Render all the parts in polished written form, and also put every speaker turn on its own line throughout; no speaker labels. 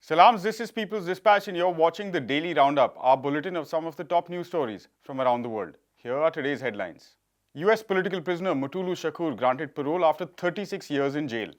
Salams, this is People's Dispatch, and you're watching the Daily Roundup, our bulletin of some of the top news stories from around the world. Here are today's headlines. US political prisoner Mutulu Shakur granted parole after 36 years in jail.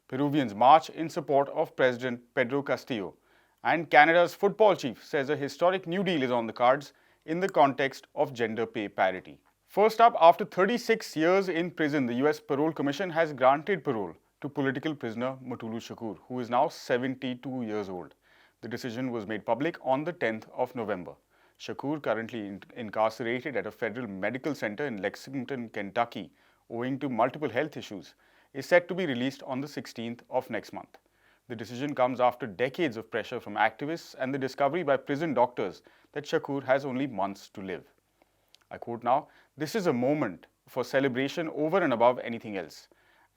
Peruvians march in support of President Pedro Castillo. And Canada's football chief says a historic new deal is on the cards in the context of gender pay parity. First up, after 36 years in prison, the US Parole Commission has granted parole to political prisoner Mutulu Shakur, who is now 72 years old. The decision was made public on the 10th of November. Shakur, currently incarcerated at a federal medical center in Lexington, Kentucky, owing to multiple health issues, is set to be released on the 16th of next month. The decision comes after decades of pressure from activists and the discovery by prison doctors that Shakur has only months to live. I quote now, "This is a moment for celebration over and above anything else."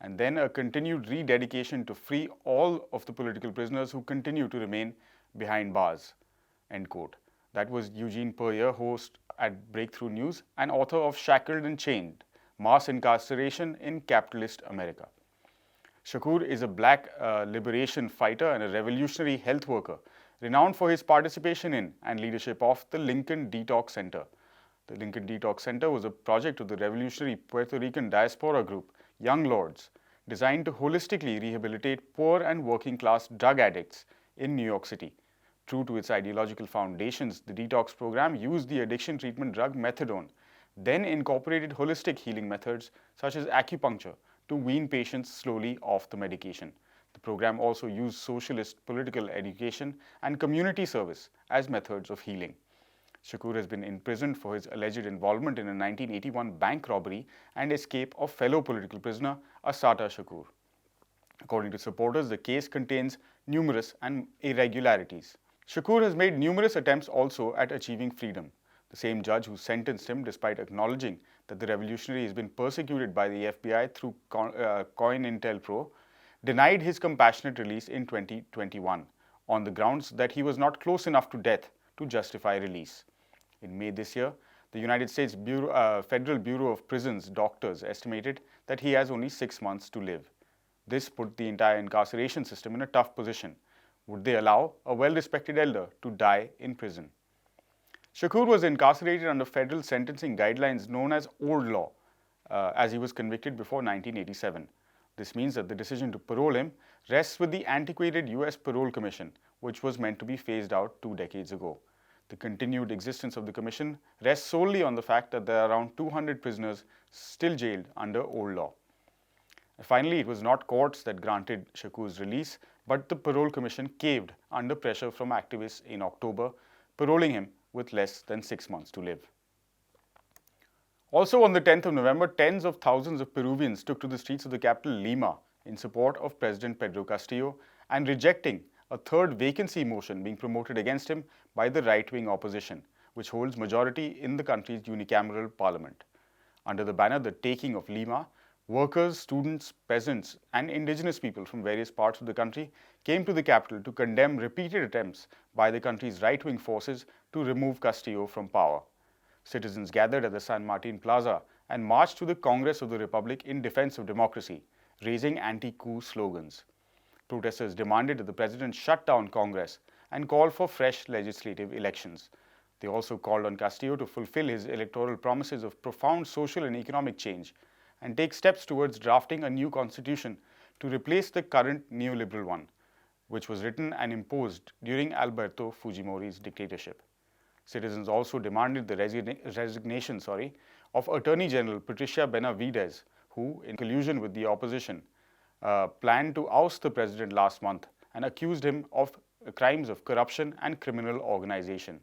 And then a continued rededication to free all of the political prisoners who continue to remain behind bars. End quote. That was Eugene Puryear, host at Breakthrough News and author of Shackled and Chained, Mass Incarceration in Capitalist America. Shakur is a black liberation fighter and a revolutionary health worker, renowned for his participation in and leadership of the Lincoln Detox Center. The Lincoln Detox Center was a project of the revolutionary Puerto Rican diaspora group Young Lords, designed to holistically rehabilitate poor and working class drug addicts in New York City. True to its ideological foundations, the detox program used the addiction treatment drug methadone, then incorporated holistic healing methods such as acupuncture to wean patients slowly off the medication. The program also used socialist political education and community service as methods of healing. Shakur has been imprisoned for his alleged involvement in a 1981 bank robbery and escape of fellow political prisoner Assata Shakur. According to supporters, the case contains numerous irregularities. Shakur has made numerous attempts also at achieving freedom. The same judge who sentenced him, despite acknowledging that the revolutionary has been persecuted by the FBI through COINTELPRO, denied his compassionate release in 2021 on the grounds that he was not close enough to death to justify release. In May this year, the United States Federal Bureau of Prisons doctors estimated that he has only 6 months to live. This put the entire incarceration system in a tough position. Would they allow a well-respected elder to die in prison? Shakur was incarcerated under federal sentencing guidelines known as old law, as he was convicted before 1987. This means that the decision to parole him rests with the antiquated US Parole Commission, which was meant to be phased out 2 decades ago. The continued existence of the commission rests solely on the fact that there are around 200 prisoners still jailed under old law. And finally, it was not courts that granted Shakur's release, but the parole commission caved under pressure from activists in October, paroling him with less than 6 months to live. Also on the 10th of November, tens of thousands of Peruvians took to the streets of the capital Lima in support of President Pedro Castillo and rejecting a third vacancy motion being promoted against him by the right-wing opposition, which holds majority in the country's unicameral parliament. Under the banner "The Taking of Lima," workers, students, peasants, and indigenous people from various parts of the country came to the capital to condemn repeated attempts by the country's right-wing forces to remove Castillo from power. Citizens gathered at the San Martin Plaza and marched to the Congress of the Republic in defense of democracy, raising anti-coup slogans. Protesters demanded that the president shut down Congress and called for fresh legislative elections. They also called on Castillo to fulfill his electoral promises of profound social and economic change and take steps towards drafting a new constitution to replace the current neoliberal one, which was written and imposed during Alberto Fujimori's dictatorship. Citizens also demanded the resignation of Attorney General Patricia Benavides, who, in collusion with the opposition, planned to oust the president last month and accused him of crimes of corruption and criminal organization.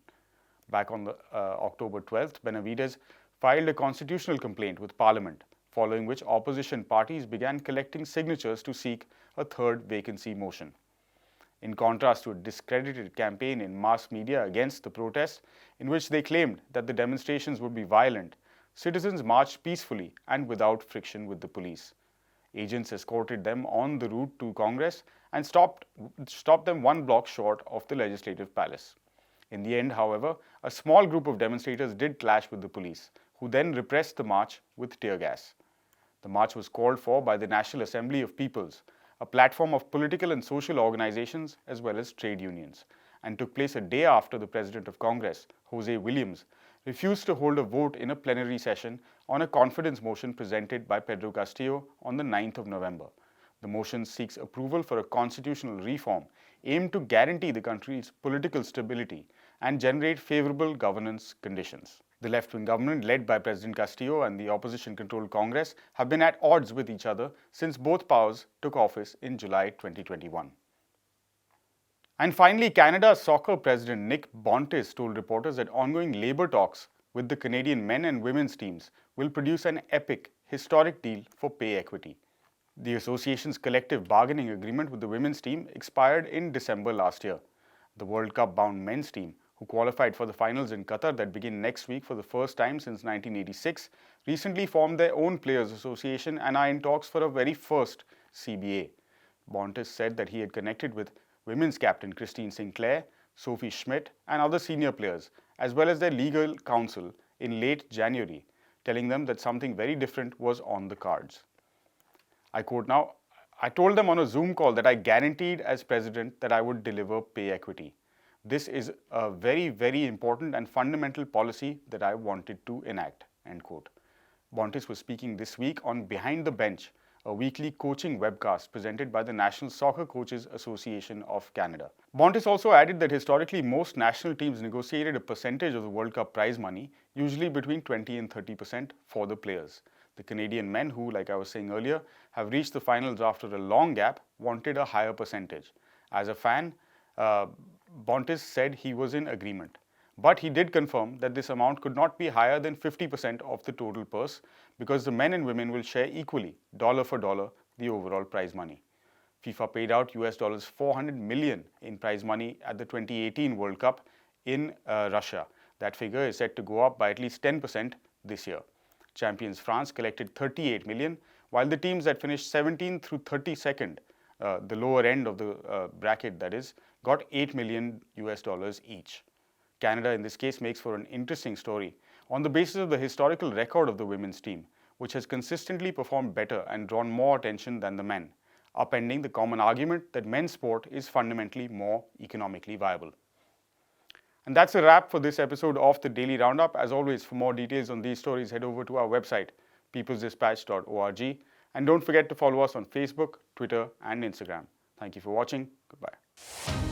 Back on October 12th, Benavides filed a constitutional complaint with Parliament, following which opposition parties began collecting signatures to seek a third vacancy motion. In contrast to a discredited campaign in mass media against the protests, in which they claimed that the demonstrations would be violent, citizens marched peacefully and without friction with the police. Agents escorted them on the route to Congress and stopped them 1 block short of the Legislative Palace. In the end, however, a small group of demonstrators did clash with the police, who then repressed the march with tear gas. The march was called for by the National Assembly of Peoples, a platform of political and social organizations as well as trade unions, and took place a day after the President of Congress, Jose Williams, refused to hold a vote in a plenary session on a confidence motion presented by Pedro Castillo on the 9th of November. The motion seeks approval for a constitutional reform aimed to guarantee the country's political stability and generate favorable governance conditions. The left-wing government led by President Castillo and the opposition-controlled Congress have been at odds with each other since both powers took office in July 2021. And finally, Canada's soccer president Nick Bontis told reporters that ongoing labour talks with the Canadian men and women's teams will produce an epic, historic deal for pay equity. The association's collective bargaining agreement with the women's team expired in December last year. The World Cup-bound men's team, who qualified for the finals in Qatar that begin next week for the first time since 1986, recently formed their own players' association and are in talks for a very first CBA. Bontis said that he had connected with women's captain Christine Sinclair, Sophie Schmidt, and other senior players, as well as their legal counsel, in late January, telling them that something very different was on the cards. I quote now, "I told them on a Zoom call that I guaranteed as president that I would deliver pay equity. This is a very, very important and fundamental policy that I wanted to enact," end quote. Bontis was speaking this week on Behind the Bench, a weekly coaching webcast presented by the National Soccer Coaches Association of Canada. Bontis also added that historically most national teams negotiated a percentage of the World Cup prize money, usually between 20 and 30% for the players. The Canadian men who, like I was saying earlier, have reached the finals after a long gap, wanted a higher percentage. As a fan, Bontis said he was in agreement. But he did confirm that this amount could not be higher than 50% of the total purse because the men and women will share equally, dollar for dollar, the overall prize money. FIFA paid out US $400 million in prize money at the 2018 World Cup in Russia. That figure is set to go up by at least 10% this year. Champions France collected 38 million, while the teams that finished 17th through 32nd, the lower end of the bracket that is, got $8 million each. Canada in this case makes for an interesting story on the basis of the historical record of the women's team, which has consistently performed better and drawn more attention than the men, upending the common argument that men's sport is fundamentally more economically viable. And that's a wrap for this episode of the Daily Roundup. As always, for more details on these stories, head over to our website, peoplesdispatch.org. And don't forget to follow us on Facebook, Twitter, and Instagram. Thank you for watching. Goodbye.